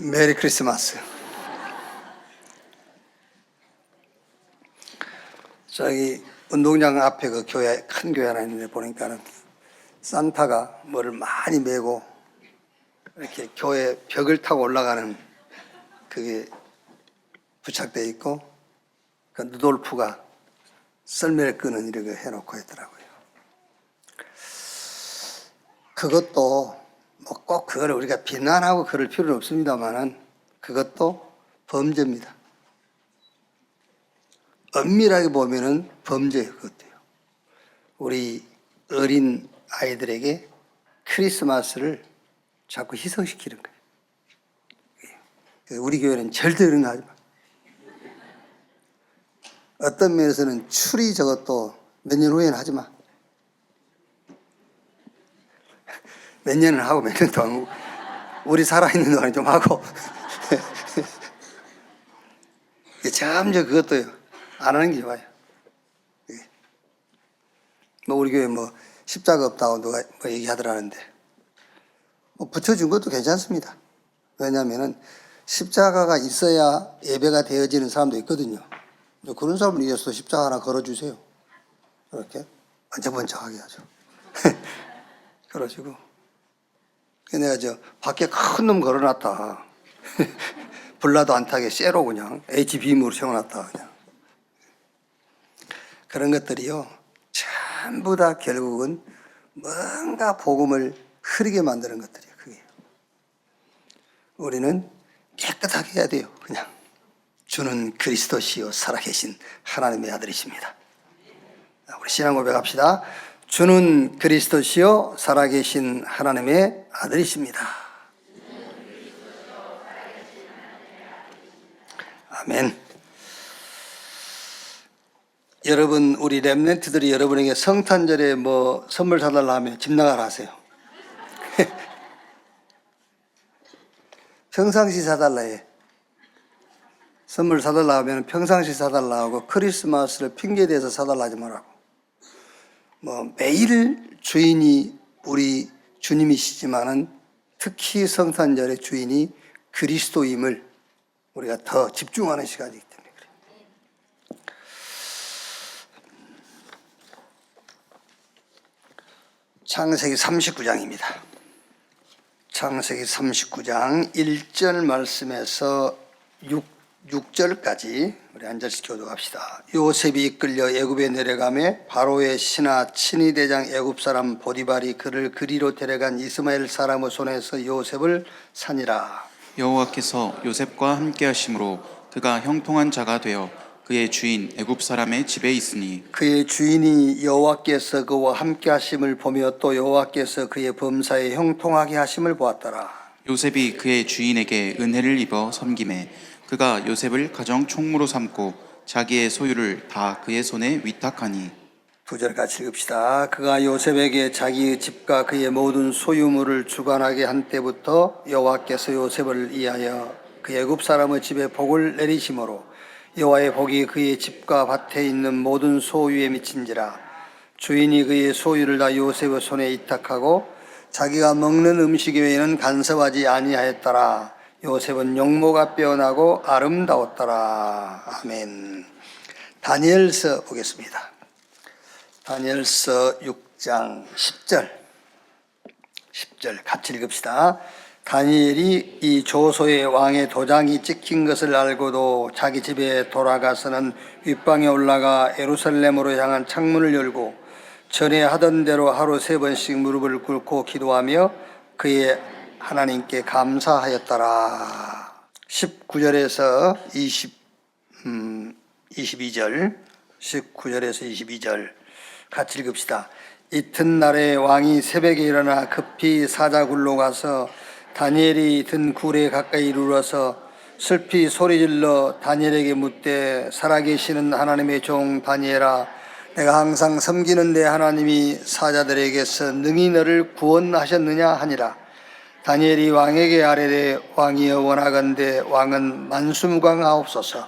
메리 크리스마스. 저기 운동장 앞에 그 교회, 큰 교회 하나 있는데 보니까는 산타가 뭐를 많이 메고 이렇게 교회 벽을 타고 올라가는 그게 부착되어 있고, 그 누돌프가 썰매를 끄는 이렇게 해놓고 있더라고요. 그것도 뭐 꼭 그걸 우리가 비난하고 그럴 필요는 없습니다만은 그것도 범죄입니다. 엄밀하게 보면은 범죄예요, 그것도요. 우리 어린 아이들에게 크리스마스를 자꾸 희석시키는 거예요. 우리 교회는 절대 그런 거 하지 마. 어떤 면에서는 추리 저것도 몇 년 후에는 하지 마. 몇 년은 하고 몇 년 동안 우리 살아있는 동안에 좀 하고 점점 그것도요 안 하는 게 좋아요. 뭐 우리 교회 뭐 십자가 없다고 누가 뭐 얘기하더라는데 뭐 붙여준 것도 괜찮습니다. 왜냐하면은 십자가가 있어야 예배가 되어지는 사람도 있거든요. 그런 사람을 위해서 십자가 하나 걸어주세요. 이렇게 번쩍번쩍하게 하죠. 그러시고 내가 저 밖에 큰 놈 걸어놨다. 불나도 안 타게 쇠로 그냥 HBM으로 세워놨다 그냥. 그런 것들이요 전부 다 결국은 뭔가 복음을 흐리게 만드는 것들이에요. 그게 우리는 깨끗하게 해야 돼요. 그냥 주는 그리스도시요 살아계신 하나님의 아들이십니다. 우리 신앙 고백합시다. 주는 그리스도시요 살아계신 하나님의 아들이십니다. 아멘. 여러분, 우리 렘넌트들이 여러분에게 성탄절에 뭐 선물 사달라 하면 집 나가라 하세요. 평상시 사달라 해. 선물 사달라 하면 평상시 사달라 하고 크리스마스를 핑계대서 사달라 하지 말라고. 뭐 매일 주인이 우리 주님이시지만은 특히 성탄절의 주인이 그리스도임을 우리가 더 집중하는 시간이기 때문에 그래요. 창세기 39장입니다. 창세기 39장 1절 말씀에서 6절까지 우리 한 절씩 교독합시다. 요셉이 이끌려 애굽에 내려가매 바로의 신하 친위대장 애굽 사람 보디발이 그를 그리로 데려간 이스마엘 사람의 손에서 요셉을 산이라. 여호와께서 요셉과 함께 하심으로 그가 형통한 자가 되어 그의 주인 애굽 사람의 집에 있으니 그의 주인이 여호와께서 그와 함께 하심을 보며 또 여호와께서 그의 범사에 형통하게 하심을 보았더라. 요셉이 그의 주인에게 은혜를 입어 섬김에 그가 요셉을 가정 총무로 삼고 자기의 소유를 다 그의 손에 위탁하니. 2절 같이 읽읍시다. 그가 요셉에게 자기의 집과 그의 모든 소유물을 주관하게 한 때부터 여호와께서 요셉을 위하여 그 애굽 사람의 집에 복을 내리심으로 여호와의 복이 그의 집과 밭에 있는 모든 소유에 미친지라. 주인이 그의 소유를 다 요셉의 손에 위탁하고 자기가 먹는 음식 외에는 간섭하지 아니하였더라. 요셉은 용모가 빼어나고 아름다웠더라. 아멘. 다니엘서 보겠습니다. 다니엘서 6장 10절 같이 읽읍시다. 다니엘이 이 조소의 왕의 도장이 찍힌 것을 알고도 자기 집에 돌아가서는 윗방에 올라가 예루살렘으로 향한 창문을 열고 전에 하던 대로 하루 3번씩 무릎을 꿇고 기도하며 그의 하나님께 감사하였더라. 19절에서 22절 19절에서 22절 같이 읽읍시다. 이튿날에 왕이 새벽에 일어나 급히 사자굴로 가서 다니엘이 든 굴에 가까이 이르러서 슬피 소리질러 다니엘에게 묻되 살아계시는 하나님의 종 다니엘아, 내가 항상 섬기는 내 하나님이 사자들에게서 능히 너를 구원하셨느냐 하니라. 다니엘이 왕에게 아뢰되 왕이여 원하건대 왕은 만수무강하옵소서.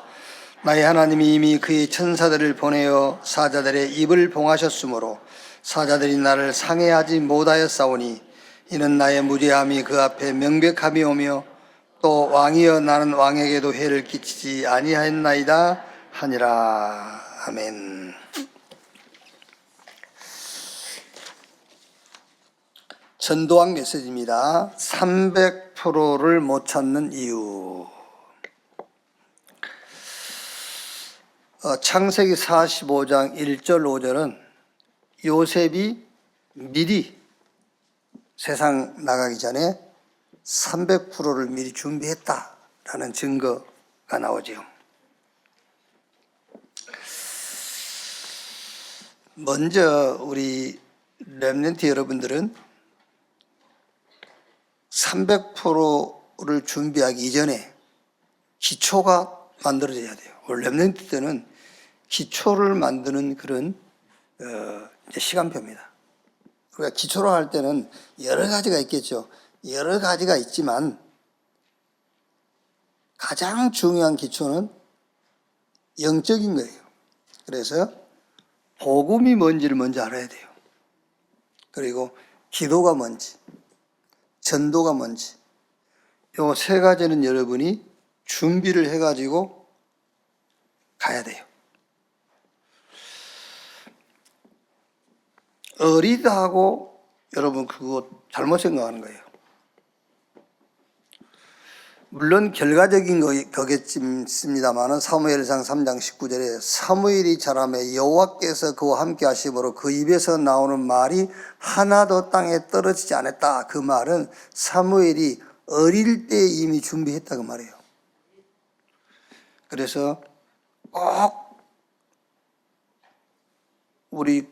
나의 하나님이 이미 그의 천사들을 보내어 사자들의 입을 봉하셨으므로 사자들이 나를 상해하지 못하였사오니 이는 나의 무죄함이 그 앞에 명백함이 오며 또 왕이여 나는 왕에게도 해를 끼치지 아니하였나이다 하니라. 아멘. 전도왕 메시지입니다. 300%를 못 찾는 이유. 창세기 45장 1절 5절은 요셉이 미리 세상 나가기 전에 300%를 미리 준비했다라는 증거가 나오죠. 먼저 우리 렘넌트 여러분들은 300%를 준비하기 이전에 기초가 만들어져야 돼요. 렘넌트 때는 기초를 만드는 그런 시간표입니다. 우리가 기초로 할 때는 여러 가지가 있겠죠. 여러 가지가 있지만 가장 중요한 기초는 영적인 거예요. 그래서 복음이 뭔지를 먼저 알아야 돼요. 그리고 기도가 뭔지, 전도가 뭔지, 요 세 가지는 여러분이 준비를 해가지고 가야 돼요. 어리다고 여러분 그거 잘못 생각하는 거예요. 물론 결과적인 거겠습니다만 사무엘상 3장 19절에 사무엘이 자라매 여호와께서 그와 함께 하심으로 그 입에서 나오는 말이 하나도 땅에 떨어지지 않았다. 그 말은 사무엘이 어릴 때 이미 준비했다 그 말이에요. 그래서 꼭 우리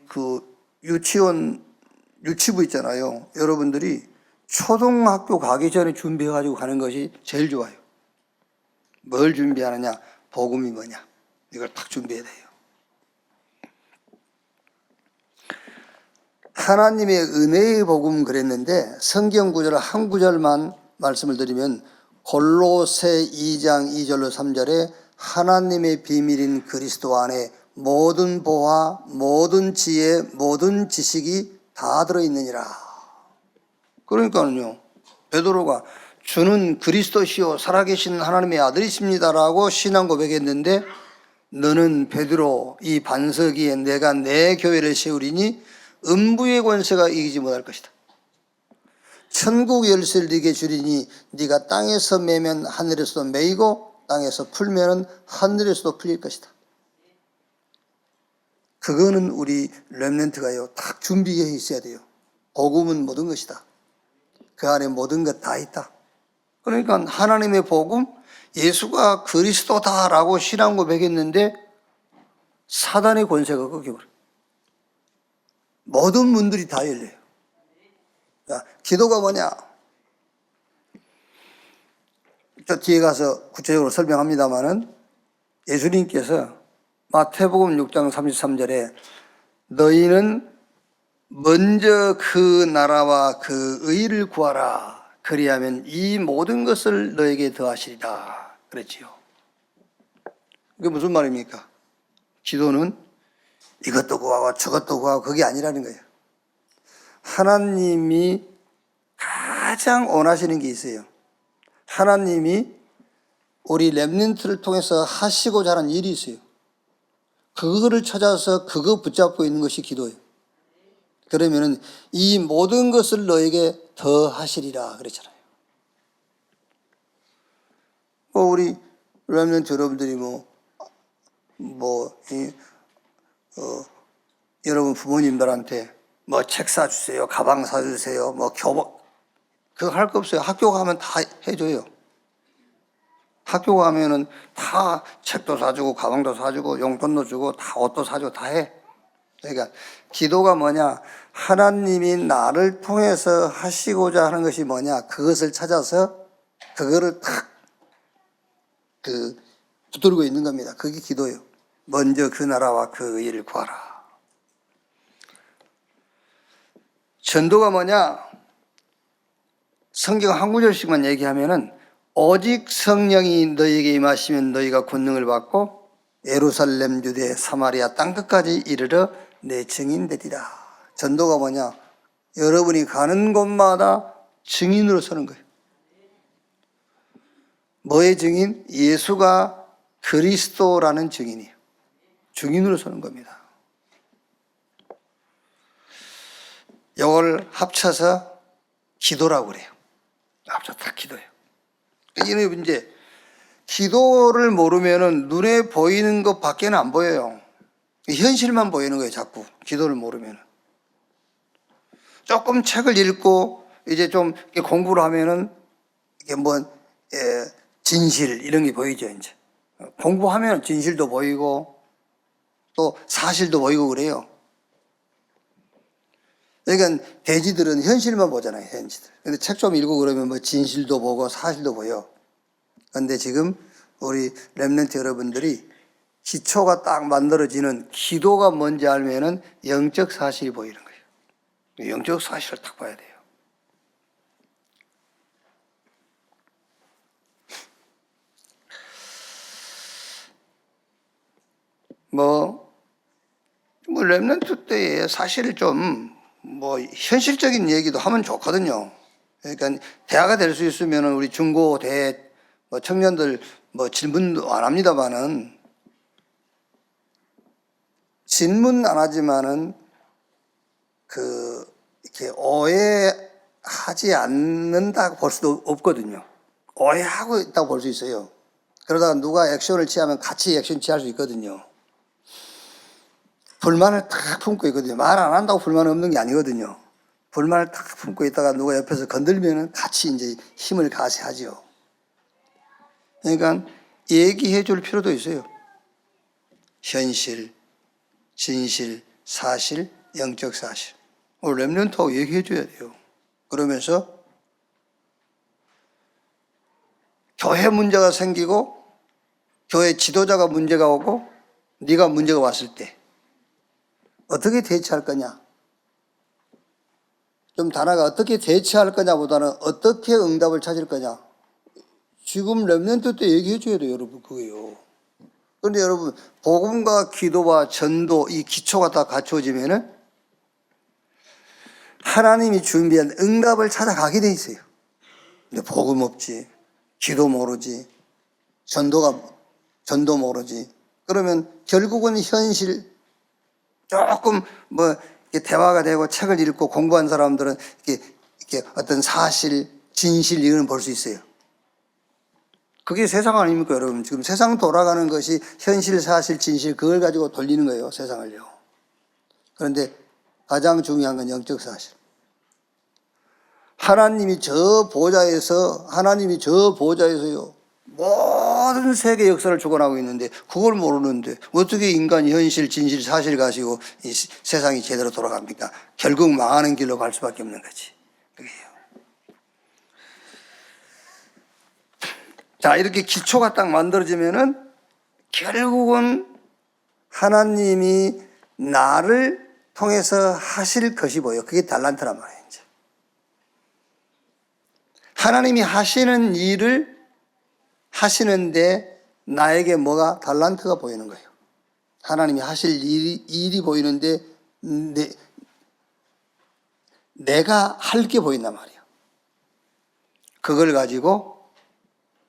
유치부 있잖아요. 여러분들이 초등학교 가기 전에 준비해가지고 가는 것이 제일 좋아요. 뭘 준비하느냐? 복음이 뭐냐? 이걸 딱 준비해야 돼요. 하나님의 은혜의 복음 그랬는데 성경 구절 한 구절만 말씀을 드리면 골로새 2장 2절로 3절에 하나님의 비밀인 그리스도 안에 모든 보화, 모든 지혜, 모든 지식이 다 들어있느니라. 그러니까요, 베드로가 주는 그리스도시요 살아계신 하나님의 아들이십니다라고 신앙 고백했는데 너는 베드로 이 반석 위에 내가 내 교회를 세우리니 음부의 권세가 이기지 못할 것이다. 천국 열쇠를 네게 주리니 네가 땅에서 매면 하늘에서도 매이고 땅에서 풀면은 하늘에서도 풀릴 것이다. 그거는 우리 렘넌트가요 딱 준비해 있어야 돼요. 복음은 모든 것이다. 그 안에 모든 것 다 있다. 그러니까 하나님의 복음, 예수가 그리스도다라고 신앙 고백했는데 사단의 권세가 꺾여버려요. 모든 문들이 다 열려요. 자, 기도가 뭐냐? 저 뒤에 가서 구체적으로 설명합니다마는 예수님께서 마태복음 6장 33절에 너희는 먼저 그 나라와 그 의를 구하라. 그리하면 이 모든 것을 너에게 더하시리라. 그랬지요. 그게 무슨 말입니까? 기도는 이것도 구하고 저것도 구하고 그게 아니라는 거예요. 하나님이 가장 원하시는 게 있어요. 하나님이 우리 렘넌트를 통해서 하시고자 하는 일이 있어요. 그거를 찾아서 그거 붙잡고 있는 것이 기도예요. 그러면은 이 모든 것을 너에게 더 하시리라 그랬잖아요. 우리 렘넌트 여러분들이 여러분 부모님들한테 책 사주세요, 가방 사주세요, 교복 그거 할 거 없어요. 학교 가면 다 해줘요. 학교 가면은 다 책도 사주고 가방도 사주고 용돈도 주고 다 옷도 사주고 다 해. 그러니까 기도가 뭐냐? 하나님이 나를 통해서 하시고자 하는 것이 뭐냐? 그것을 찾아서 그거를 탁 붙들고 있는 겁니다. 그게 기도예요. 먼저 그 나라와 그 일을 구하라. 전도가 뭐냐? 성경 한 구절씩만 얘기하면은 오직 성령이 너희에게 임하시면 너희가 권능을 받고 예루살렘, 유대, 사마리아 땅끝까지 이르러 내 증인 되리라. 전도가 뭐냐? 여러분이 가는 곳마다 증인으로 서는 거예요. 뭐의 증인? 예수가 그리스도라는 증인이에요. 증인으로 서는 겁니다. 이걸 합쳐서 기도라고 그래요. 합쳐서 다 기도예요. 이는 이제 기도를 모르면은 눈에 보이는 것 밖에는 안 보여요. 현실만 보이는 거예요, 자꾸. 기도를 모르면은. 조금 책을 읽고 이제 좀 공부를 하면은 이게 진실 이런 게 보이죠, 이제. 공부하면 진실도 보이고 또 사실도 보이고 그래요. 그러니까 돼지들은 현실만 보잖아요, 현실들. 근데 책 좀 읽고 그러면 뭐 진실도 보고 사실도 보여. 근데 지금 우리 렘넌트 여러분들이 기초가 딱 만들어지는 기도가 뭔지 알면은 영적 사실이 보이는 거예요. 영적 사실을 딱 봐야 돼요. 렘넌트 때에 사실 좀 현실적인 얘기도 하면 좋거든요. 그러니까 대화가 될 수 있으면 우리 중고, 대, 청년들 질문도 안 합니다만은 질문 안 하지만은 이렇게 오해하지 않는다고 볼 수도 없거든요. 오해하고 있다고 볼 수 있어요. 그러다가 누가 액션을 취하면 같이 액션 취할 수 있거든요. 불만을 탁 품고 있거든요. 말 안 한다고 불만 없는 게 아니거든요. 불만을 탁 품고 있다가 누가 옆에서 건들면은 같이 이제 힘을 가세하죠. 그러니까 얘기해 줄 필요도 있어요. 현실, 진실, 사실, 영적 사실. 렘넌트하고 얘기해 줘야 돼요. 그러면서 교회 문제가 생기고 교회 지도자가 문제가 오고 네가 문제가 왔을 때 어떻게 대처할 거냐? 좀 단어가 어떻게 대처할 거냐보다는 어떻게 응답을 찾을 거냐? 지금 렘넌트 때 얘기해 줘야 돼요, 여러분. 그거요. 그런데 여러분, 복음과 기도와 전도 이 기초가 다 갖춰지면은 하나님이 준비한 응답을 찾아가게 돼 있어요. 근데 복음 없지, 기도 모르지, 전도 모르지. 그러면 결국은 현실, 조금 이렇게 대화가 되고 책을 읽고 공부한 사람들은 이렇게 어떤 사실, 진실 이런 걸 볼 수 있어요. 그게 세상 아닙니까, 여러분? 지금 세상 돌아가는 것이 현실, 사실, 진실 그걸 가지고 돌리는 거예요, 세상을요. 그런데 가장 중요한 건 영적 사실. 하나님이 저 보좌에서요 모든 세계 역사를 주관하고 있는데 그걸 모르는데 어떻게 인간이 현실, 진실, 사실 가지고 이 세상이 제대로 돌아갑니까? 결국 망하는 길로 갈 수밖에 없는 거지. 그게요. 자, 이렇게 기초가 딱 만들어지면은 결국은 하나님이 나를 통해서 하실 것이 보여. 그게 달란트란 말이에요. 이제. 하나님이 하시는 일을 하시는데 나에게 뭐가 달란트가 보이는 거예요. 하나님이 하실 일이 보이는데 내가 할 게 보인단 말이에요. 그걸 가지고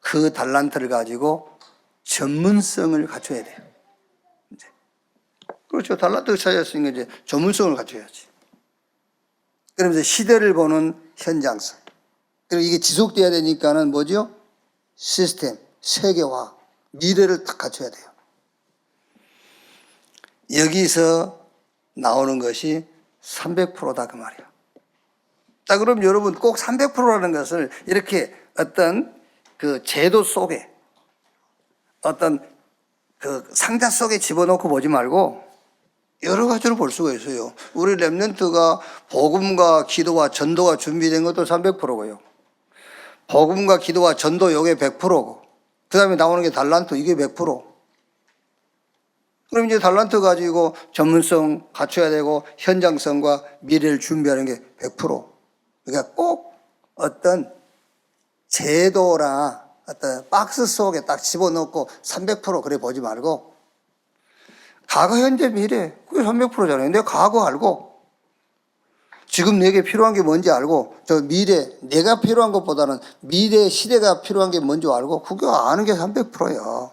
그 달란트를 가지고 전문성을 갖춰야 돼요. 이제. 그렇죠. 달란트를 찾았으니까 이제 전문성을 갖춰야지. 그러면서 시대를 보는 현장성. 그리고 이게 지속돼야 되니까는 뭐죠? 시스템, 세계화, 미래를 딱 갖춰야 돼요. 여기서 나오는 것이 300%다 그 말이에요. 자, 그럼 여러분 꼭 300%라는 것을 이렇게 어떤 그 제도 속에 어떤 그 상자 속에 집어넣고 보지 말고 여러 가지로 볼 수가 있어요. 우리 렘넌트가 복음과 기도와 전도가 준비된 것도 300%고요. 복음과 기도와 전도 이게 100%고 그 다음에 나오는 게 달란트 이게 100%. 그럼 이제 달란트 가지고 전문성 갖춰야 되고 현장성과 미래를 준비하는 게 100%. 그러니까 꼭 어떤 제도나 어떤 박스 속에 딱 집어넣고 300% 그래 보지 말고 과거, 현재, 미래 그게 300%잖아요. 근데 과거 알고 지금 내게 필요한 게 뭔지 알고 저 미래 내가 필요한 것보다는 미래 시대가 필요한 게 뭔지 알고 그거 아는 게 300%예요.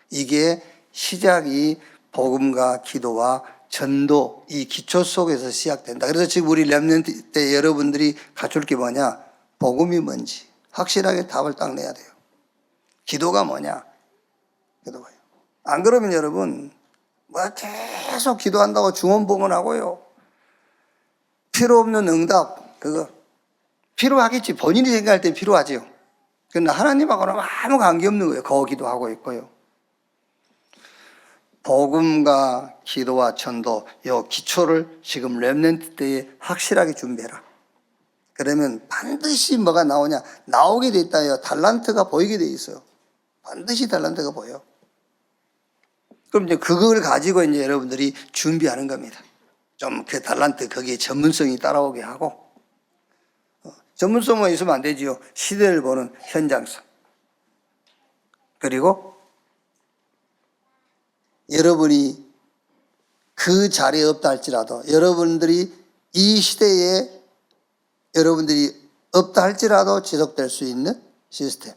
이게 시작이 복음과 기도와 전도 이 기초 속에서 시작된다. 그래서 지금 우리 렘넌트 때 여러분들이 갖출 게 뭐냐? 복음이 뭔지 확실하게 답을 딱 내야 돼요. 기도가 뭐냐? 기도가요. 안 그러면 여러분 뭐 계속 기도한다고 중언부언하고요. 필요 없는 응답 그거 필요하겠지. 본인이 생각할 때 필요하지요. 그러나 하나님하고는 아무 관계없는 거예요. 거 기도하고 있고요. 복음과 기도와 전도 요 기초를 지금 렘넌트 때에 확실하게 준비해라. 그러면 반드시 뭐가 나오냐? 나오게 돼 있다요. 달란트가 보이게 돼 있어요. 반드시 달란트가 보여. 그럼 이제 그걸 가지고 이제 여러분들이 준비하는 겁니다. 좀 그 달란트 거기에 전문성이 따라오게 하고 전문성만 있으면 안 되지요. 시대를 보는 현장성. 그리고 여러분이 그 자리에 없다 할지라도 여러분들이 이 시대에 여러분들이 없다 할지라도 지속될 수 있는 시스템.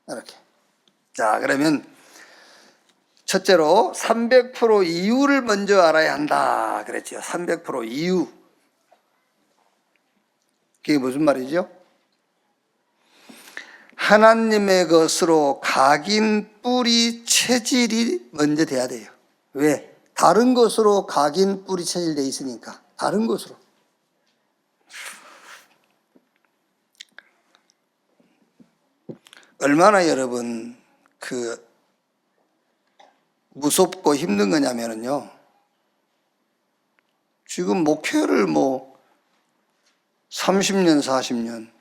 이렇게. 자, 그러면 첫째로 300% 이유를 먼저 알아야 한다 그랬죠. 300% 이유. 그게 무슨 말이죠? 하나님의 것으로 각인 뿌리 체질이 먼저 돼야 돼요. 왜? 다른 것으로 각인 뿌리 체질 돼 있으니까. 다른 것으로. 얼마나 여러분 무섭고 힘든 거냐면요. 지금 목회를 30년, 40년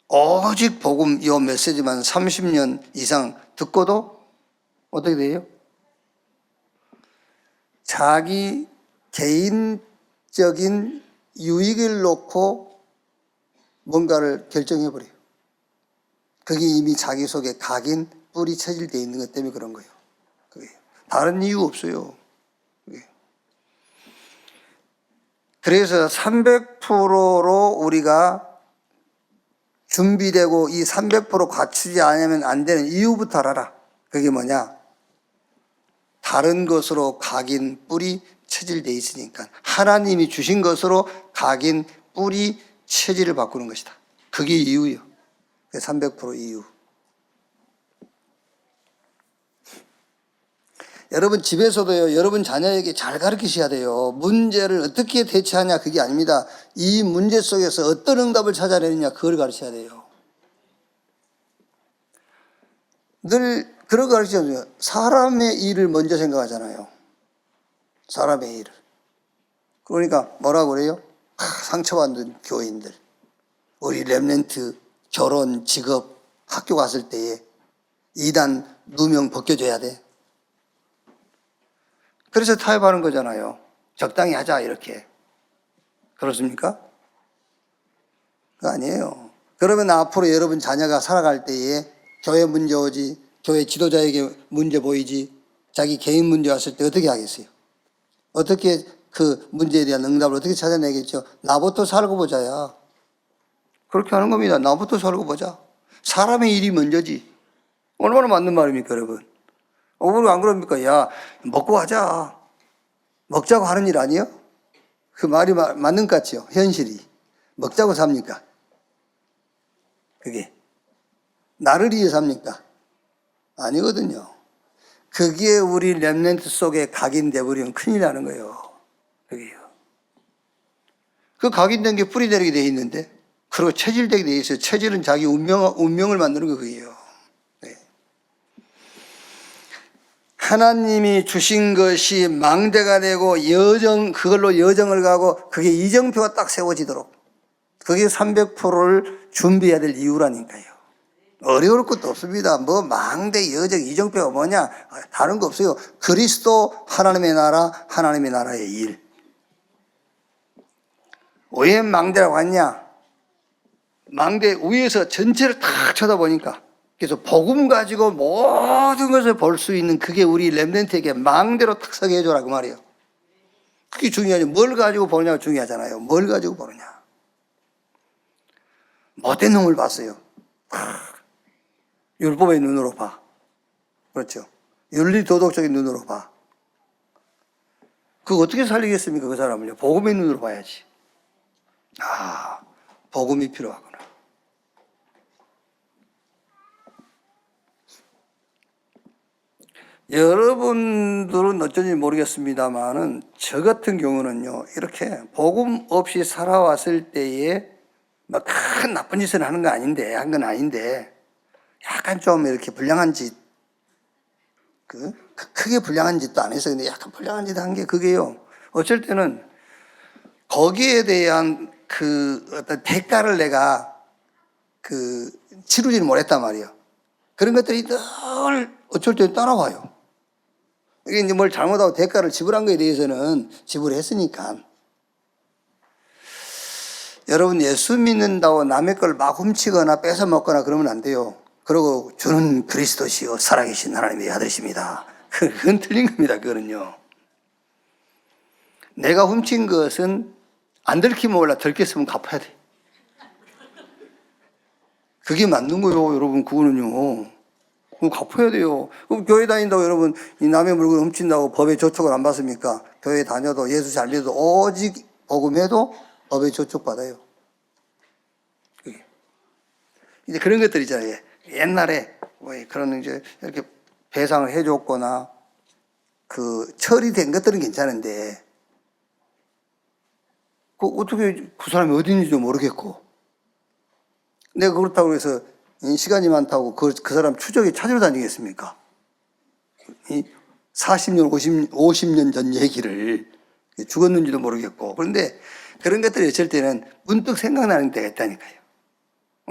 오직 복음 이 메시지만 30년 이상 듣고도 어떻게 돼요? 자기 개인적인 유익을 놓고 뭔가를 결정해버려요. 그게 이미 자기 속에 각인 뿌리 체질되어 있는 것 때문에 그런 거예요. 그게 다른 이유 없어요. 그게. 그래서 300%로 우리가 준비되고 이 300% 갖추지 않으면 안 되는 이유부터 알아라. 그게 뭐냐? 다른 것으로 각인 뿌리 체질되어 있으니까 하나님이 주신 것으로 각인 뿌리 체질을 바꾸는 것이다. 그게 이유예요. 300% 이유. 여러분 집에서도요, 여러분 자녀에게 잘 가르치셔야 돼요. 문제를 어떻게 대처하냐 그게 아닙니다. 이 문제 속에서 어떤 응답을 찾아내느냐 그걸 가르쳐야 돼요. 늘 그런 거 가르치잖아요. 사람의 일을 먼저 생각하잖아요. 사람의 일을. 그러니까 뭐라고 그래요? 상처받는 교인들. 우리 렘넌트 결혼, 직업, 학교 갔을 때에 이단 누명 벗겨줘야 돼. 그래서 타협하는 거잖아요. 적당히 하자 이렇게. 그렇습니까? 그거 아니에요. 그러면 앞으로 여러분 자녀가 살아갈 때에 교회 문제 오지, 교회 지도자에게 문제 보이지, 자기 개인 문제 왔을 때 어떻게 하겠어요? 어떻게 그 문제에 대한 응답을 어떻게 찾아내겠죠? 나부터 살고 보자야. 그렇게 하는 겁니다. 나부터 살고 보자. 사람의 일이 먼저지. 얼마나 맞는 말입니까, 여러분? 우리 안 그럽니까? 야, 먹고 하자. 먹자고 하는 일 아니에요? 그 말이 맞는 것 같죠? 현실이. 먹자고 삽니까? 그게. 나를 위해 삽니까? 아니거든요. 그게 우리 렘넌트 속에 각인돼 버리면 큰일 나는 거예요. 그게요. 그 각인된 게 뿌리 내리게 돼 있는데, 그리고 체질되게 돼 있어요. 체질은 자기 운명을 만드는 거 그게요. 네. 하나님이 주신 것이 망대가 되고 그걸로 여정을 가고 그게 이정표가 딱 세워지도록 그게 300%를 준비해야 될 이유라니까요. 어려울 것도 없습니다. 망대, 여정, 이정표가 뭐냐? 다른 거 없어요. 그리스도, 하나님의 나라, 하나님의 나라의 일. 왜 망대라고 했냐? 망대 위에서 전체를 딱 쳐다보니까 그래서 복음 가지고 모든 것을 볼 수 있는 그게 우리 렘넌트에게 망대로 탁 서게 해줘라 그 말이에요. 그게 중요하죠. 뭘 가지고 보느냐가 중요하잖아요. 뭘 가지고 보느냐. 못된 놈을 봤어요. 율법의 눈으로 봐. 그렇죠. 윤리도덕적인 눈으로 봐. 그거 어떻게 살리겠습니까? 그 사람을요. 복음의 눈으로 봐야지. 아, 복음이 필요하구나. 여러분들은 어쩐지 모르겠습니다만은 저 같은 경우는요, 이렇게 복음 없이 살아왔을 때에 뭐 큰 나쁜 짓을 하는 거 아닌데, 한 건 아닌데, 약간 좀 이렇게 불량한 짓, 크게 불량한 짓도 안 했어요. 근데 약간 불량한 짓 한 게 그게요. 어쩔 때는 거기에 대한 그 어떤 대가를 내가 치르지는 못했단 말이에요. 그런 것들이 늘 어쩔 때 따라와요. 이게 이제 뭘 잘못하고 대가를 지불한 거에 대해서는 지불했으니까. 여러분, 예수 믿는다고 남의 걸 막 훔치거나 뺏어 먹거나 그러면 안 돼요. 그리고 주는 그리스도시요 살아계신 하나님의 아들이십니다. 그건 틀린 겁니다. 그거는요. 내가 훔친 것은 안 들키면 몰라, 들켰으면 갚아야 돼. 그게 맞는 거예요, 여러분. 그거는요. 그럼 갚아야 돼요. 그럼 교회 다닌다고 여러분 이 남의 물건 훔친다고 법의 조촉을 안 받습니까? 교회 다녀도 예수 잘 믿어도 오직 복음해도 법의 조촉 받아요. 이제 그런 것들 있잖아요. 옛날에 그런 이제 이렇게 배상을 해줬거나 처리된 것들은 괜찮은데 어떻게 그 사람이 어디 있는지도 모르겠고 내가 그렇다고 해서 시간이 많다고 그 사람 추적에 찾으러 다니겠습니까? 40년, 50년 전 얘기를 죽었는지도 모르겠고 그런데 그런 것들이 어쩔 때는 문득 생각나는 때가 있다니까요.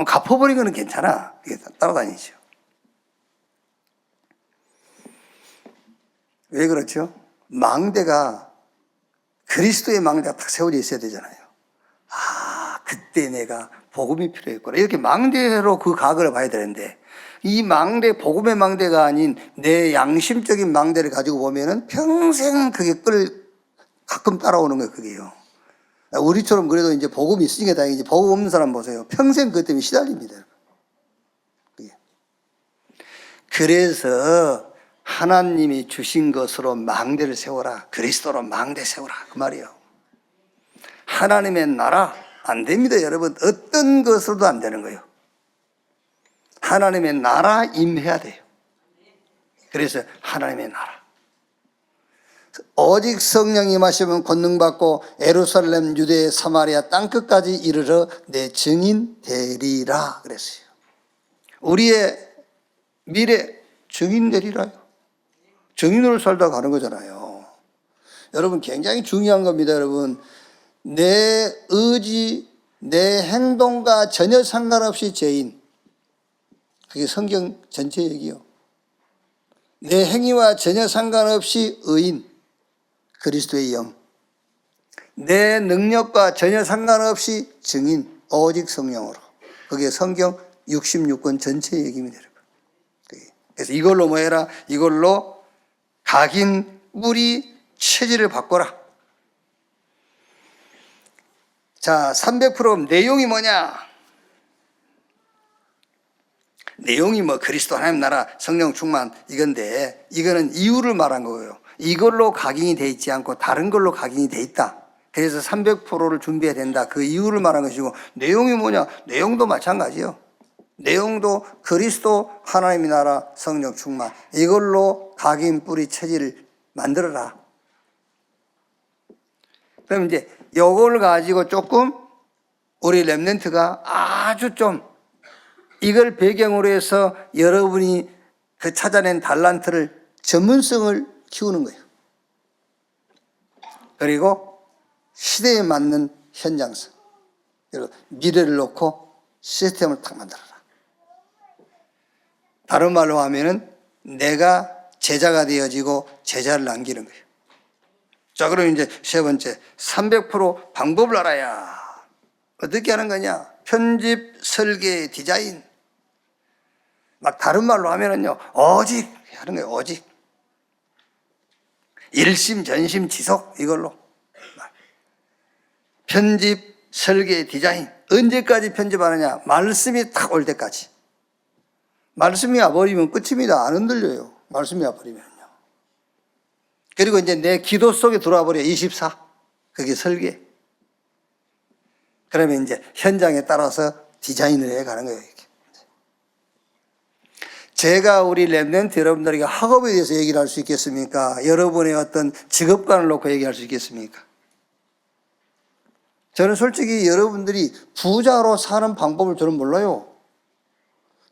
갚아버린 거는 괜찮아. 따라다니죠. 왜 그렇죠? 망대가 그리스도의 망대가 딱 세워져 있어야 되잖아요. 아, 그때 내가 복음이 필요했구나. 이렇게 망대로 그 각을 봐야 되는데 이 망대, 복음의 망대가 아닌 내 양심적인 망대를 가지고 보면은 평생 그게 가끔 따라오는 거예요, 그게요. 우리처럼 그래도 이제 복음이 있으니까 다행이지 복음 없는 사람 보세요. 평생 그것 때문에 시달립니다. 그래서 하나님이 주신 것으로 망대를 세워라. 그리스도로 망대 세워라. 그 말이에요. 하나님의 나라 안 됩니다, 여러분. 어떤 것으로도 안 되는 거예요. 하나님의 나라 임해야 돼요. 그래서 하나님의 나라. 오직 성령이 임하시면 권능받고 예루살렘, 유대, 사마리아 땅끝까지 이르러 내 증인 되리라 그랬어요. 우리의 미래 증인 되리라요. 증인으로 살다 가는 거잖아요. 여러분 굉장히 중요한 겁니다. 여러분 내 의지, 내 행동과 전혀 상관없이 죄인. 그게 성경 전체 얘기요. 내 행위와 전혀 상관없이 의인. 그리스도의 영. 내 능력과 전혀 상관없이 증인, 오직 성령으로. 그게 성경 66권 전체 얘기입니다, 여러분. 그래서 이걸로 뭐 해라? 이걸로 각인, 뿌리, 체질을 바꿔라. 자, 300% 내용이 뭐냐? 내용이 뭐 그리스도 하나님 나라, 성령 충만 이건데 이거는 이유를 말한 거예요. 이걸로 각인이 돼 있지 않고 다른 걸로 각인이 돼 있다. 그래서 300%를 준비해야 된다. 그 이유를 말한 것이고 내용이 뭐냐? 내용도 마찬가지요. 내용도 그리스도 하나님의 나라 성령 충만 이걸로 각인 뿌리 체질을 만들어라. 그럼 이제 이걸 가지고 조금 우리 렘넌트가 아주 좀 이걸 배경으로 해서 여러분이 찾아낸 달란트를 전문성을 키우는 거예요. 그리고 시대에 맞는 현장성, 그리고 미래를 놓고 시스템을 딱 만들어라. 다른 말로 하면은 내가 제자가 되어지고 제자를 남기는 거예요. 자, 그럼 이제 세 번째, 300% 방법을 알아야. 어떻게 하는 거냐? 편집, 설계, 디자인. 막 다른 말로 하면은요, 오직 하는 거예요, 오직. 일심, 전심, 지속, 이걸로. 편집, 설계, 디자인. 언제까지 편집하느냐? 말씀이 딱 올 때까지. 말씀이 와버리면 끝입니다. 안 흔들려요. 말씀이 와버리면요. 그리고 이제 내 기도 속에 들어와 버려. 24. 그게 설계. 그러면 이제 현장에 따라서 디자인을 해 가는 거예요. 이렇게. 제가 우리 랩런트 여러분들에게 학업에 대해서 얘기를 할 수 있겠습니까? 여러분의 어떤 직업관을 놓고 얘기할 수 있겠습니까? 저는 솔직히 여러분들이 부자로 사는 방법을 저는 몰라요.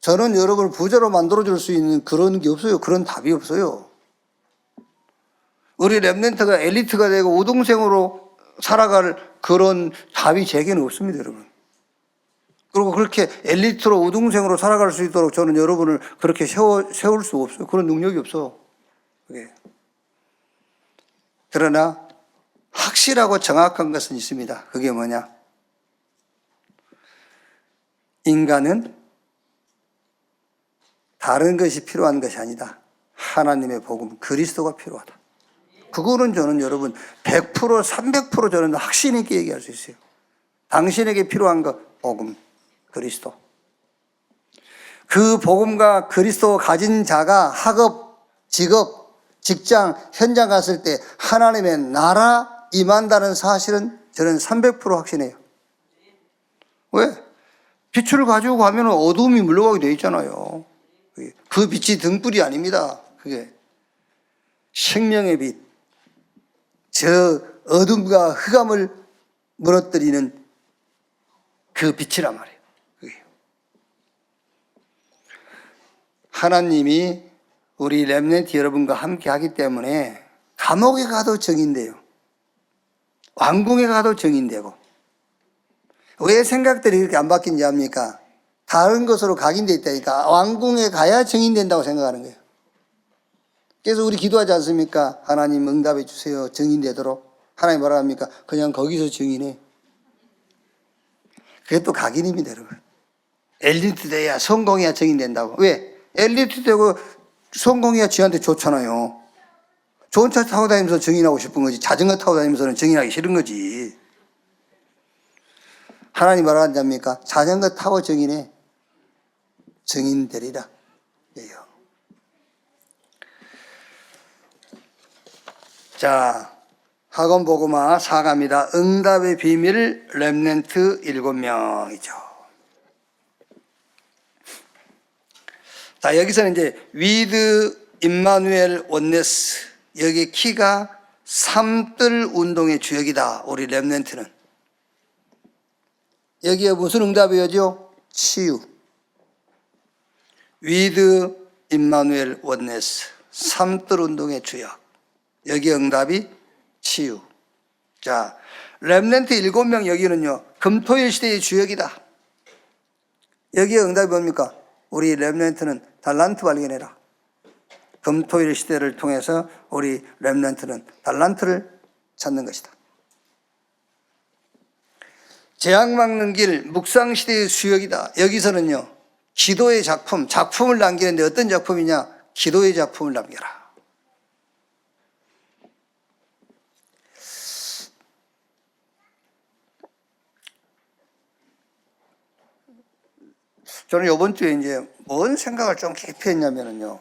저는 여러분을 부자로 만들어줄 수 있는 그런 게 없어요. 그런 답이 없어요. 우리 랩런트가 엘리트가 되고 우등생으로 살아갈 그런 답이 제게는 없습니다, 여러분. 그리고 그렇게 엘리트로 우등생으로 살아갈 수 있도록 저는 여러분을 그렇게 세울 수 없어요. 그런 능력이 없어. 그게. 그러나 확실하고 정확한 것은 있습니다. 그게 뭐냐? 인간은 다른 것이 필요한 것이 아니다. 하나님의 복음, 그리스도가 필요하다. 그거는 저는 여러분 100%, 300% 저는 확신 있게 얘기할 수 있어요. 당신에게 필요한 것, 복음, 그리스도. 그 복음과 그리스도 가진 자가 학업, 직업, 직장, 현장 갔을 때 하나님의 나라 임한다는 사실은 저는 300% 확신해요. 왜? 빛을 가지고 가면 어두움이 물러가게 돼 있잖아요. 그 빛이 등불이 아닙니다. 그게 생명의 빛, 저 어둠과 흑암을 무너뜨리는 그 빛이란 말이에요. 그게. 하나님이 우리 렘넌트 여러분과 함께 하기 때문에 감옥에 가도 정인돼요. 왕궁에 가도 정인되고. 왜 생각들이 이렇게 안 바뀐지 압니까? 다른 것으로 각인돼 있다니까. 왕궁에 가야 정인된다고 생각하는 거예요. 그래서 우리 기도하지 않습니까? 하나님 응답해 주세요. 정인되도록. 하나님 뭐라 합니까? 그냥 거기서 정인해. 그게 또 각인입니다, 여러분. 엘리트 돼야 성공해야 정인된다고. 왜? 엘리트 되고 성공해야 지한테 좋잖아요. 좋은 차 타고 다니면서 정인하고 싶은 거지. 자전거 타고 다니면서는 정인하기 싫은 거지. 하나님 뭐라 한답니까? 자전거 타고 정인해. 정인되리라. 예요. 자, 학원 보고마 4가입니다. 응답의 비밀 렘넌트 7명이죠. 자, 여기서는 이제 위드 임마누엘 원네스, 여기 키가 삼뜰 운동의 주역이다. 우리 렘넌트는. 여기에 무슨 응답이었죠? 치유. 위드 임마누엘 원네스, 삼뜰 운동의 주역. 여기 응답이 치유. 자, 렘넌트 7명 여기는요, 금토일 시대의 주역이다. 여기에 응답이 뭡니까? 우리 렘넌트는 달란트 발견해라. 금토일 시대를 통해서 우리 렘넌트는 달란트를 찾는 것이다. 재앙 막는 길, 묵상 시대의 수역이다. 여기서는요, 기도의 작품, 작품을 남기는데 어떤 작품이냐? 기도의 작품을 남겨라. 저는 이번 주에 이제 뭔 생각을 좀 깊이 했냐면요.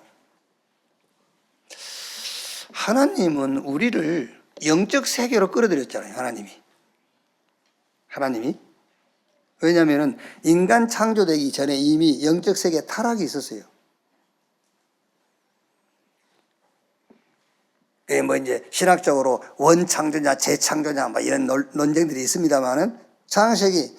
하나님은 우리를 영적 세계로 끌어들였잖아요. 하나님이. 왜냐하면 인간 창조되기 전에 이미 영적 세계에 타락이 있었어요. 그게 뭐 이제 신학적으로 원창조냐, 재창조냐, 뭐 이런 논쟁들이 있습니다만은 창세기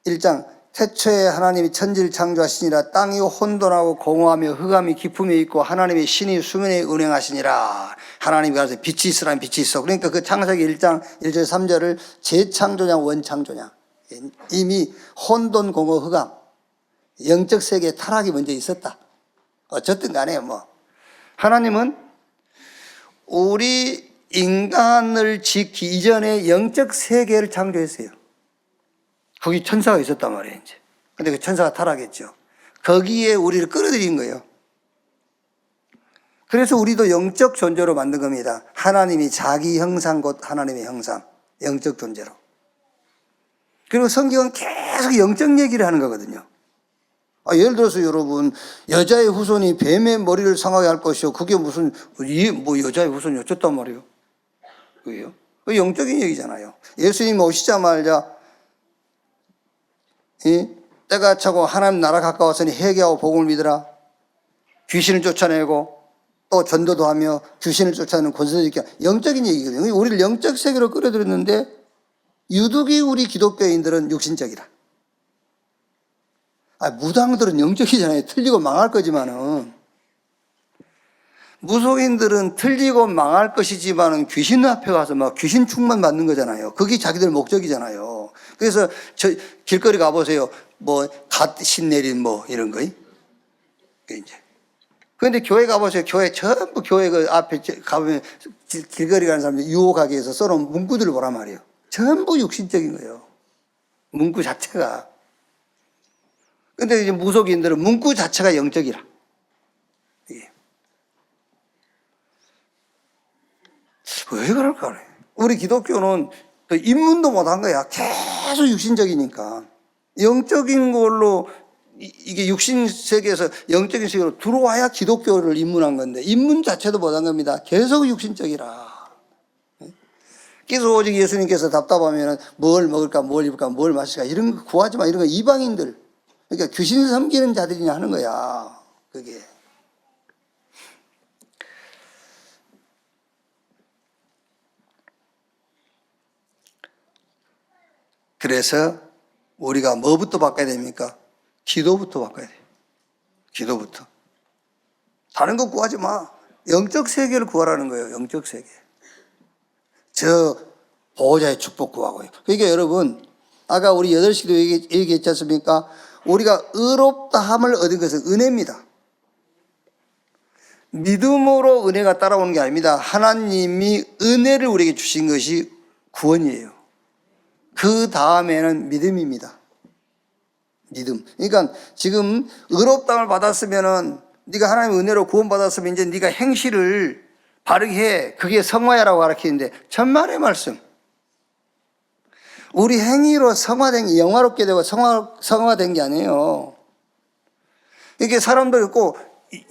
1장 태초에 하나님이 천지를 창조하시니라. 땅이 혼돈하고 공허하며 흑암이 깊음에 있고 하나님의 신이 수면에 운행하시니라. 하나님이 가서 빛이 있으라면 빛이 있어. 그러니까 그 창세기 1장 1절 3절을 재창조냐 원창조냐. 이미 혼돈 공허 흑암, 영적 세계에 타락이 먼저 있었다. 어쨌든 간에 뭐 하나님은 우리 인간을 짓기 이전에 영적 세계를 창조했어요. 거기 천사가 있었단 말이에요, 이제. 근데 그 천사가 타락했죠. 거기에 우리를 끌어들인 거예요. 그래서 우리도 영적 존재로 만든 겁니다. 하나님이 자기 형상 곧 하나님의 형상, 영적 존재로. 그리고 성경은 계속 영적 얘기를 하는 거거든요. 예를 들어서 여러분, 여자의 후손이 뱀의 머리를 상하게 할 것이요. 그게 무슨, 뭐 여자의 후손이 어쨌단 말이에요. 그게요? 그 영적인 얘기잖아요. 예수님 오시자마자, 때가 차고 하나님 나라 가까웠으니 회개하고 복음을 믿으라. 귀신을 쫓아내고 또 전도도 하며 귀신을 쫓아내는 권세도 있게, 영적인 얘기거든요. 우리를 영적 세계로 끌어들였는데 유독이 우리 기독교인들은 육신적이다. 무당들은 영적이잖아요. 틀리고 망할 거지만은. 무속인들은 틀리고 망할 것이지만은 귀신 앞에 가서 막 귀신 충만 받는 거잖아요. 그게 자기들 목적이잖아요. 그래서 길거리 가보세요. 뭐, 갓 신 내린 뭐, 이런 거. 이제. 그런데 교회 가보세요. 교회, 전부 교회 그 앞에 가보면 길거리 가는 사람들 유혹하기 위해서 써놓은 문구들을 보란 말이에요. 전부 육신적인 거예요. 문구 자체가. 근데 이제 무속인들은 문구 자체가 영적이라. 이게. 왜 그럴까? 우리 기독교는 입문도 못한 거야. 계속 육신적이니까. 영적인 걸로, 이게 육신 세계에서 영적인 세계로 들어와야 기독교를 입문한 건데, 입문 자체도 못한 겁니다. 계속 육신적이라. 그래서 오직 예수님께서 답답하면 뭘 먹을까, 뭘 입을까, 뭘 마실까, 이런 거 구하지 마. 이런 거 이방인들. 그러니까 귀신 섬기는 자들이 하는 거야. 그게. 그래서 우리가 뭐부터 바꿔야 됩니까? 기도부터 바꿔야 돼요. 기도부터. 다른 거 구하지 마. 영적 세계를 구하라는 거예요. 영적 세계. 저 보호자의 축복 구하고요. 그러니까 여러분, 아까 우리 8시도 얘기했지 않습니까? 우리가 의롭다함을 얻은 것은 은혜입니다. 믿음으로 은혜가 따라오는 게 아닙니다. 하나님이 은혜를 우리에게 주신 것이 구원이에요. 그 다음에는 믿음입니다. 믿음. 그러니까 지금 의롭다함을 받았으면은, 네가 하나님의 은혜로 구원받았으면 이제 네가 행실을 바르게 해. 그게 성화야라고 가르치는데, 천만의 말씀. 우리 행위로 성화된 게, 영화롭게 되고 성화된 게 아니에요. 이게 사람들 있고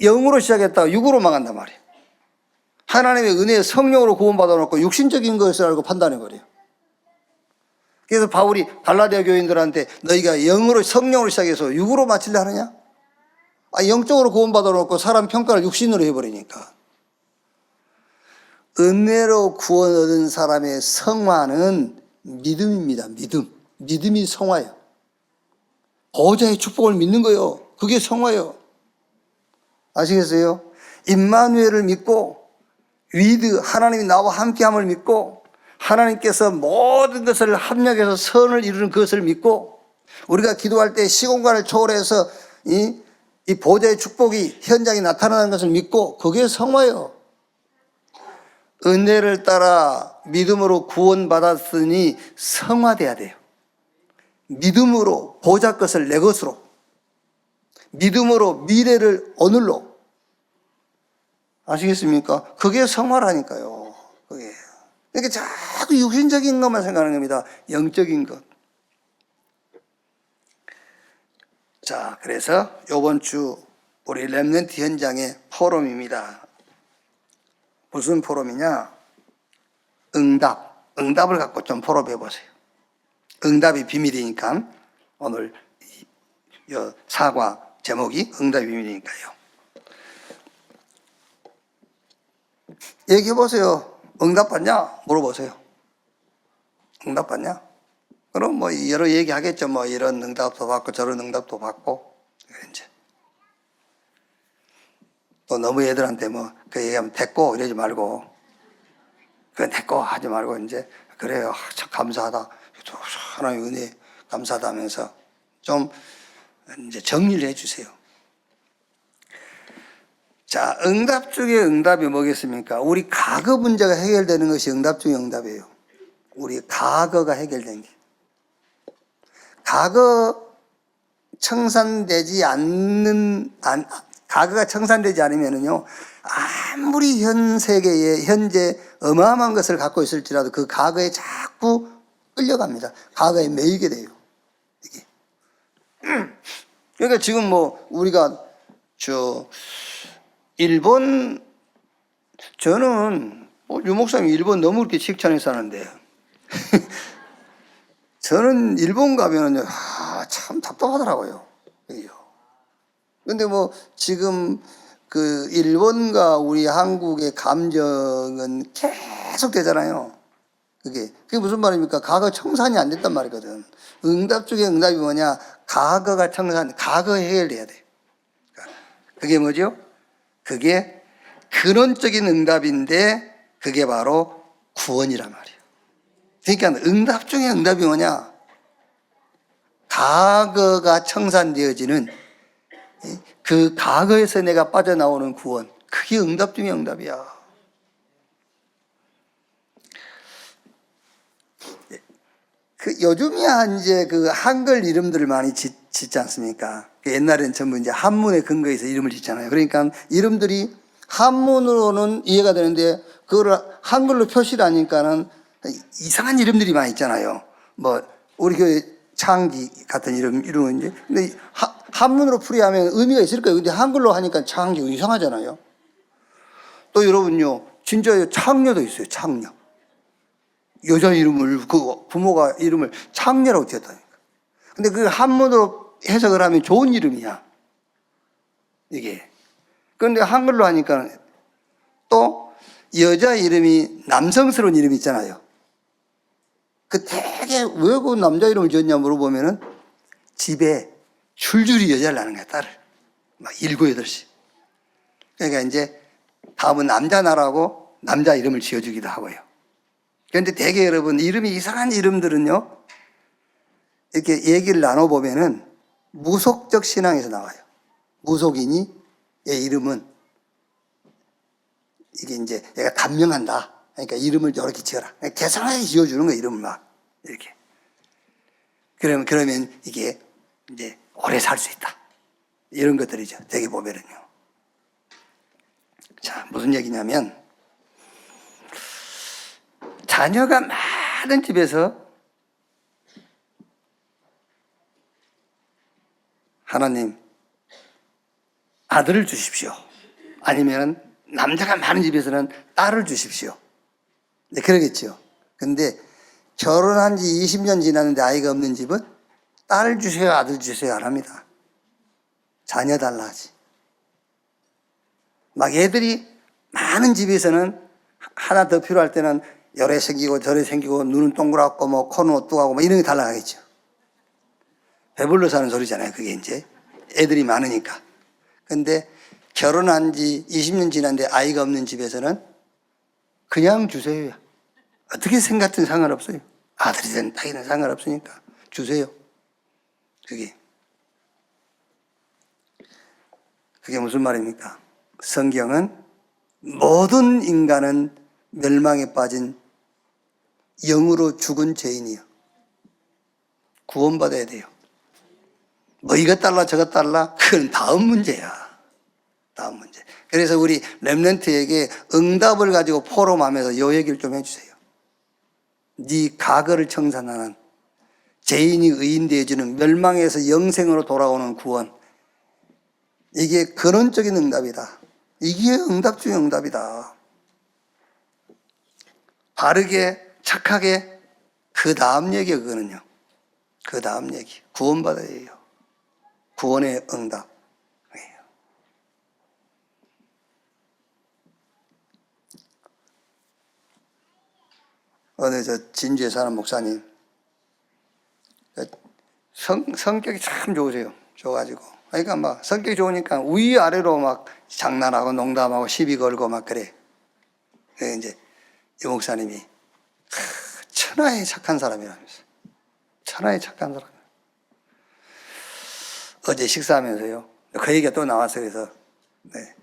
영으로 시작했다가 육으로 망한단 말이에요. 하나님의 은혜에 성령으로 구원받아 놓고 육신적인 것을 알고 판단해버려요. 그래서 바울이 갈라디아 교인들한테 너희가 영으로, 성령으로 시작해서 육으로 마치려 하느냐? 영적으로 구원받아 놓고 사람 평가를 육신으로 해버리니까. 은혜로 구원 얻은 사람의 성화는 믿음입니다. 믿음. 믿음이 성화예요. 보호자의 축복을 믿는 거예요. 그게 성화예요. 아시겠어요? 임마누엘을 믿고, 위드, 하나님이 나와 함께함을 믿고, 하나님께서 모든 것을 합력해서 선을 이루는 그것을 믿고, 우리가 기도할 때 시공간을 초월해서 이 보호자의 축복이 현장에 나타나는 것을 믿고, 그게 성화예요. 은혜를 따라 믿음으로 구원받았으니 성화돼야 돼요. 믿음으로 보호자 것을 내 것으로, 믿음으로 미래를 오늘로. 아시겠습니까? 그게 성화라니까요. 그게. 그러니까 자꾸 육신적인 것만 생각하는 겁니다. 영적인 것. 자, 그래서 이번 주 우리 렘넌트 현장의 포럼입니다. 무슨 포럼이냐? 응답을 갖고 좀 포럼해 보세요. 응답이 비밀이니까 오늘 사과 제목이 응답이 비밀이니까요. 얘기해 보세요. 응답 받냐? 물어보세요. 응답 받냐? 그럼 뭐 여러 얘기 하겠죠. 뭐 이런 응답도 받고 저런 응답도 받고. 이제 또 너무 애들한테 뭐 그 얘기하면 됐고 이러지 말고, 그건 됐고 하지 말고 이제 그래요. 참 감사하다. 하나님의 은혜 감사하다 하면서 좀 이제 정리를 해 주세요. 자, 응답 중에 응답이 뭐겠습니까? 우리 과거 문제가 해결되는 것이 응답 중에 응답이에요. 우리 과거가 해결된 게. 과거 청산되지 않는, 과거가 청산되지 않으면은요, 아무리 현 세계에 현재 어마어마한 것을 갖고 있을지라도 그 과거에 자꾸 끌려갑니다. 과거에 매이게 돼요. 이게. 그러니까 지금 뭐 우리가 일본, 저는 유 목사님 일본 너무 그렇게 칭찬해 사는데 저는 일본 가면은 참 답답하더라고요. 근데 뭐 지금 그 일본과 우리 한국의 감정은 계속 되잖아요. 그게 무슨 말입니까? 과거 청산이 안 됐단 말이거든. 응답 중에 응답이 뭐냐? 과거가 청산, 과거 해결돼야 돼. 그게 뭐죠? 그게 근원적인 응답인데 그게 바로 구원이란 말이에요. 그러니까 응답 중에 응답이 뭐냐? 과거가 청산되어지는 그 과거에서 내가 빠져나오는 구원. 그게 응답 중에 응답이야. 요즘이야 이제 그 한글 이름들을 많이 짓지 않습니까? 옛날에는 전부 이제 한문에 근거해서 이름을 짓잖아요. 그러니까 이름들이 한문으로는 이해가 되는데 그거를 한글로 표시를 하니까는 이상한 이름들이 많이 있잖아요. 뭐 우리 교회 창기 같은 이름은 이제 근데 한문으로 풀이하면 의미가 있을 거예요. 근데 한글로 하니까 창기 이상하잖아요. 또 여러분요, 진짜 창녀도 있어요. 창녀. 여자 이름을 그 부모가 이름을 창녀라고 지었다니까. 근데 그 한문으로 해석을 하면 좋은 이름이야. 이게. 그런데 한글로 하니까 또 여자 이름이 남성스러운 이름 있잖아요. 그 되게 왜 그 남자 이름을 지었냐 물어보면은 집에 줄줄이 여자를 낳는 거야, 딸을. 막 7, 8씩. 그러니까 이제 다음은 남자 나라고 남자 이름을 지어주기도 하고요. 그런데 대개 여러분 이름이 이상한 이름들은요, 이렇게 얘기를 나눠보면은 무속적 신앙에서 나와요. 무속인이 얘 이름은 이게 이제 얘가 단명한다. 그러니까 이름을 이렇게 지어라. 계산하게 지어주는 거야, 이름을 막. 이렇게. 그러면 이게 이제 오래 살 수 있다. 이런 것들이죠. 대개 보면은요. 자, 무슨 얘기냐면, 자녀가 많은 집에서 하나님, 아들을 주십시오. 아니면 남자가 많은 집에서는 딸을 주십시오. 네, 그러겠죠. 근데 결혼한 지 20년 지났는데 아이가 없는 집은 딸을 주세요, 아들 주세요 안 합니다. 자녀 달라 하지. 막 애들이 많은 집에서는 하나 더 필요할 때는 열애 생기고 저래 생기고 눈은 동그랗고 뭐 코는 오뚜하고 뭐 이런 게 달라가겠죠. 배불러 사는 소리잖아요. 그게 이제 애들이 많으니까. 근데 결혼한 지 20년 지났는데 아이가 없는 집에서는 그냥 주세요. 어떻게 생각든 상관없어요. 아들이든 딸이든 상관없으니까 주세요. 그게 무슨 말입니까? 성경은 모든 인간은 멸망에 빠진 영으로 죽은 죄인이요. 구원받아야 돼요. 뭐 이것 달라 저것 달라 그건 다음 문제야. 다음 문제. 그래서 우리 렘넌트에게 응답을 가지고 포럼하면서 이 얘기를 좀 해주세요. 네 과거를 청산하는 죄인이 의인되어지는 멸망에서 영생으로 돌아오는 구원. 이게 근원적인 응답이다. 이게 응답 중의 응답이다. 바르게 착하게 그 다음 얘기가 그거는요. 그 다음 얘기. 구원받아야 해요. 구원의 응답. 어느 진주에 사는 목사님 성격이 참 좋으세요. 좋아가지고 그러니까 막 성격이 좋으니까 위아래로 막 장난하고 농담하고 시비 걸고 막 그래. 그래서 이제 이 목사님이 천하에 착한 사람이라면서. 천하에 착한 사람. 어제 식사하면서요. 그 얘기가 또 나왔어요. 그래서 네.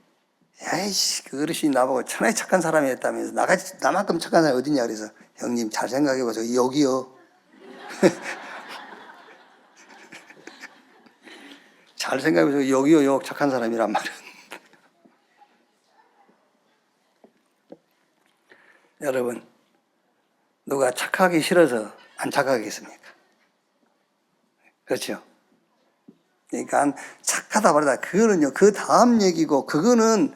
야이씨, 그 어르신이 나보고 천하에 착한 사람이었다면서 나만큼 착한 사람이 어딨냐. 그래서 형님 잘 생각해보세요. 여기요. 잘 생각해보세요. 여기요. 요 착한 사람이란 말은. 여러분, 누가 착하기 싫어서 안 착하겠습니까? 그렇죠? 그러니까 착하다 말하다 그거는요 그 다음 얘기고, 그거는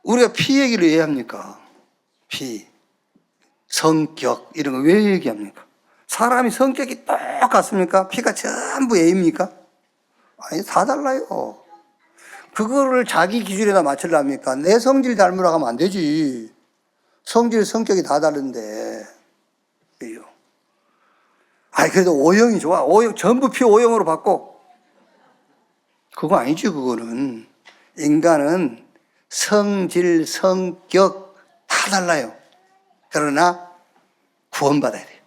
우리가 피 얘기를 왜 합니까? 피, 성격 이런 거 왜 얘기합니까? 사람이 성격이 똑같습니까? 피가 전부 A입니까? 아니, 다 달라요. 그거를 자기 기준에다 맞추려합니까? 내 성질 닮으라고 하면 안 되지. 성질, 성격이 다 다른데. 그래요. 아니, 그래도 O형이 좋아. O형, 전부 피 O형으로 바꿔. 그거 아니지, 그거는. 인간은 성질, 성격 다 달라요. 그러나 구원받아야 돼요.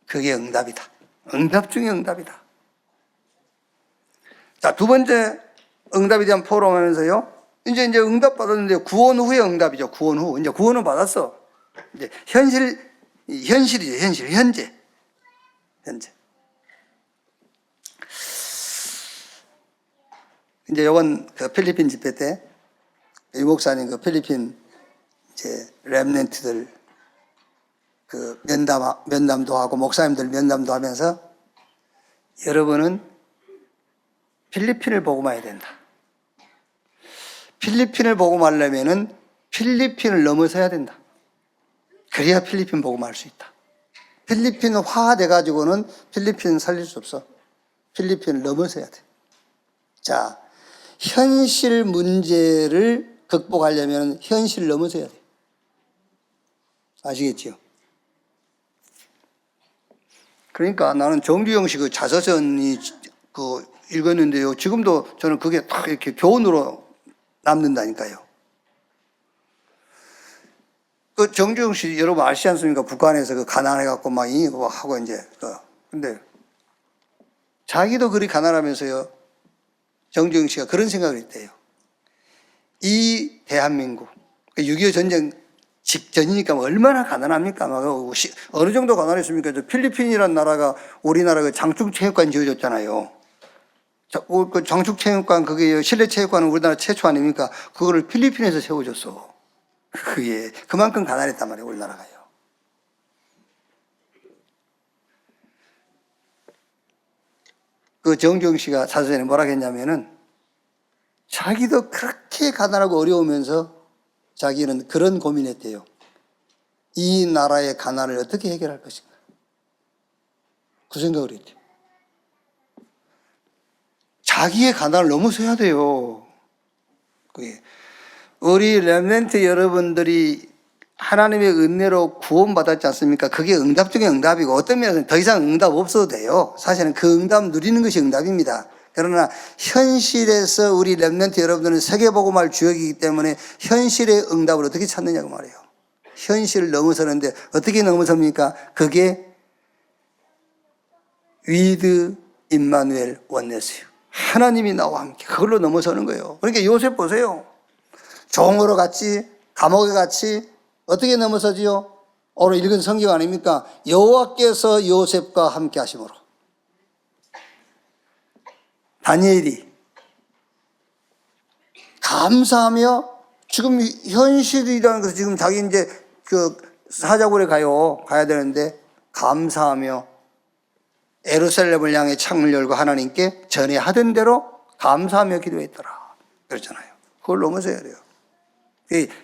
그게 응답이다. 응답 중에 응답이다. 자, 두 번째 응답에 대한 포럼하면서요. 이제 응답 받았는데 구원 후의 응답이죠. 구원 후. 이제 구원은 받았어. 이제 현실이죠. 현재. 이제 요번 그 필리핀 집회 때 이 목사님 그 필리핀 이제 렘넌트들 그 면담도 하고 목사님들 면담도 하면서 여러분은 필리핀을 보고 마야 된다. 필리핀을 보고 말려면은 필리핀을 넘어서야 된다. 그래야 필리핀 보고 말 수 있다. 필리핀화 돼가지고는 필리핀 살릴 수 없어. 필리핀을 넘어서야 돼. 자, 현실 문제를 극복하려면 현실을 넘어서야 돼. 아시겠지요? 그러니까 나는 정주영 씨 그 자서전이 그 읽었는데요. 지금도 저는 그게 딱 이렇게 교훈으로 남는다니까요. 그 정주영 씨 여러분 아시지 않습니까? 북한에서 그 가난해갖고 막 이거 하고 이제 근데 자기도 그리 가난하면서요. 정주영 씨가 그런 생각을 했대요. 이 대한민국 6.25 전쟁 직전이니까 얼마나 가난합니까? 어느 정도 가난했습니까? 필리핀이라는 나라가 우리나라 장충체육관 지어줬잖아요. 그 장충체육관 그게 실내체육관은 우리나라 최초 아닙니까? 그거를 필리핀에서 세워줬어. 그게 그만큼 가난했단 말이에요, 우리나라가요. 그 정주영 씨가 자서전에 뭐라 했냐면은 자기도 그렇게 가난하고 어려우면서 자기는 그런 고민했대요. 이 나라의 가난을 어떻게 해결할 것인가. 그 생각을 했대요. 자기의 가난을 넘어서야 돼요. 그게 우리 렘넌트 여러분들이 하나님의 은혜로 구원받았지 않습니까? 그게 응답 중에 응답이고 어떤 면에서는 더 이상 응답 없어도 돼요. 사실은 그 응답 누리는 것이 응답입니다. 그러나 현실에서 우리 렘넌트 여러분들은 세계복음화를 주역이기 때문에 현실의 응답을 어떻게 찾느냐고 말이에요. 현실을 넘어서는데 어떻게 넘어섭니까? 그게 위드 임마누엘 원네스요. 하나님이 나와 함께 그걸로 넘어서는 거예요. 그러니까 요셉 보세요. 종으로 갔지, 감옥에 갔지, 어떻게 넘어서지요? 오늘 읽은 성경 아닙니까? 여호와께서 요셉과 함께 하심으로. 다니엘이 감사하며 지금 현실이라는 것은 지금 자기 이제 그 사자굴에 가야 되는데 감사하며 예루살렘을 향해 창을 열고 하나님께 전에 하던 대로 감사하며 기도했더라. 그렇잖아요. 그걸 넘어서야 돼요.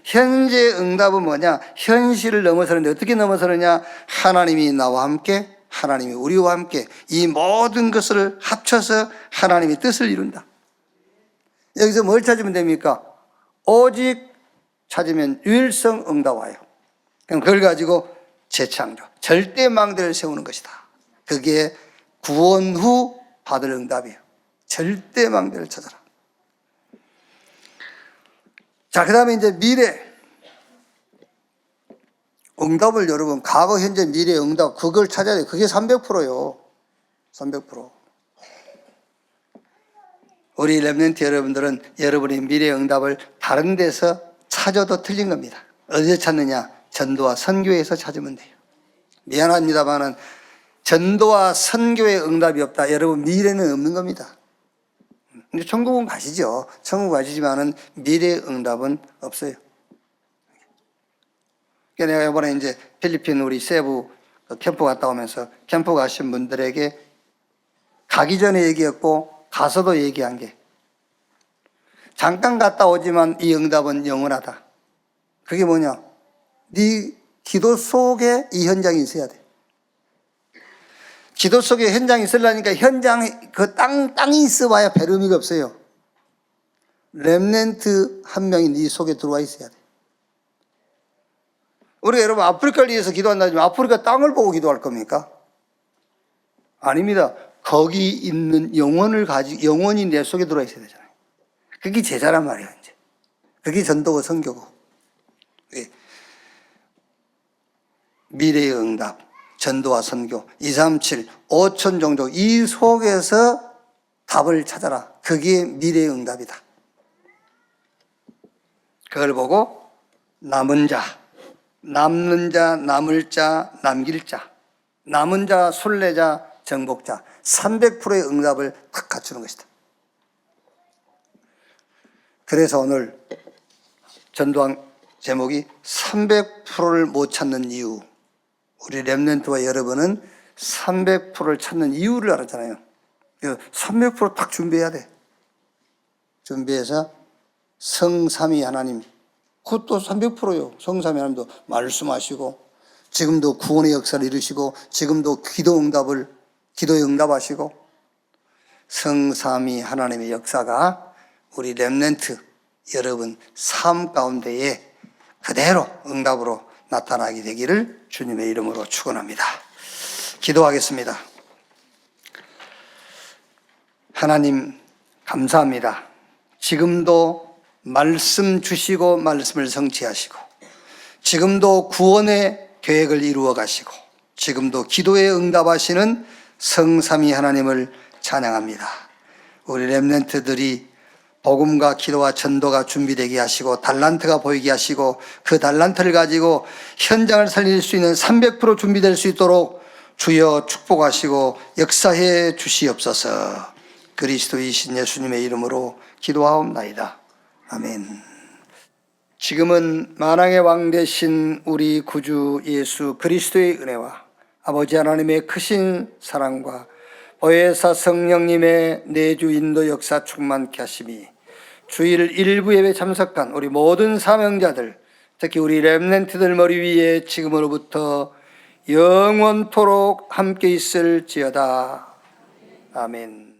현재 응답은 뭐냐? 현실을 넘어서는데 어떻게 넘어서느냐? 하나님이 나와 함께, 하나님이 우리와 함께 이 모든 것을 합쳐서 하나님의 뜻을 이룬다. 여기서 뭘 찾으면 됩니까? 오직 찾으면 유일성 응답 와요. 그럼 그걸 가지고 재창조, 절대망대를 세우는 것이다. 그게 구원 후 받을 응답이에요. 절대망대를 찾아라. 자, 그 다음에 이제 미래. 응답을 여러분, 과거, 현재, 미래 응답, 그걸 찾아야 돼요. 그게 300%요. 300%. 우리 렘넌트 여러분들은 여러분의 미래 응답을 다른 데서 찾아도 틀린 겁니다. 어디서 찾느냐? 전도와 선교에서 찾으면 돼요. 미안합니다만은 전도와 선교의 응답이 없다. 여러분 미래는 없는 겁니다. 근데 천국은 가시죠. 천국 가시지만은 미래 응답은 없어요. 그러니까 내가 이번에 이제 필리핀 우리 세부 캠프 갔다 오면서 캠프 가신 분들에게 가기 전에 얘기했고 가서도 얘기한 게, 잠깐 갔다 오지만 이 응답은 영원하다. 그게 뭐냐? 네 기도 속에 이 현장이 있어야 돼. 기도 속에 현장이 있으려니까 현장, 그 땅이 있어봐야 별 의미가 없어요. 렘넌트 한 명이 네 속에 들어와 있어야 돼. 우리가 여러분 아프리카를 위해서 기도한다지만 아프리카 땅을 보고 기도할 겁니까? 아닙니다. 거기 있는 영원히 내 속에 들어와 있어야 되잖아요. 그게 제자란 말이에요, 이제. 그게 전도고 선교고. 예. 미래의 응답, 전도와 선교, 237, 5천 종족, 이 속에서 답을 찾아라. 그게 미래의 응답이다. 그걸 보고 남은 자, 남는 자, 남을 자, 남길 자, 남은 자, 순례자, 정복자, 300%의 응답을 딱 갖추는 것이다. 그래서 오늘 전도한 제목이 300%를 못 찾는 이유. 우리 렘넌트와 여러분은 300%를 찾는 이유를 알았잖아요. 300%딱 준비해야 돼. 준비해서 성삼위 하나님, 그것도 300%요. 성삼위 하나님도 말씀하시고, 지금도 구원의 역사를 이루시고, 지금도 기도에 응답하시고, 성삼위 하나님의 역사가 우리 렘넌트 여러분 삶 가운데에 그대로 응답으로 나타나게 되기를 주님의 이름으로 축원합니다. 기도하겠습니다. 하나님 감사합니다. 지금도 말씀 주시고 말씀을 성취하시고, 지금도 구원의 계획을 이루어 가시고, 지금도 기도에 응답하시는 성삼위 하나님을 찬양합니다. 우리 렘넌트들이 복음과 기도와 전도가 준비되게 하시고, 달란트가 보이게 하시고, 그 달란트를 가지고 현장을 살릴 수 있는 300% 준비될 수 있도록 주여 축복하시고 역사해 주시옵소서. 그리스도이신 예수님의 이름으로 기도하옵나이다. 아멘. 지금은 만왕의 왕 되신 우리 구주 예수 그리스도의 은혜와 아버지 하나님의 크신 사랑과 보혜사 성령님의 내주 인도 역사 충만케 하심이 주일 일부 예배 참석한 우리 모든 사명자들, 특히 우리 렘넌트들 머리 위에 지금으로부터 영원토록 함께 있을지어다. 아멘.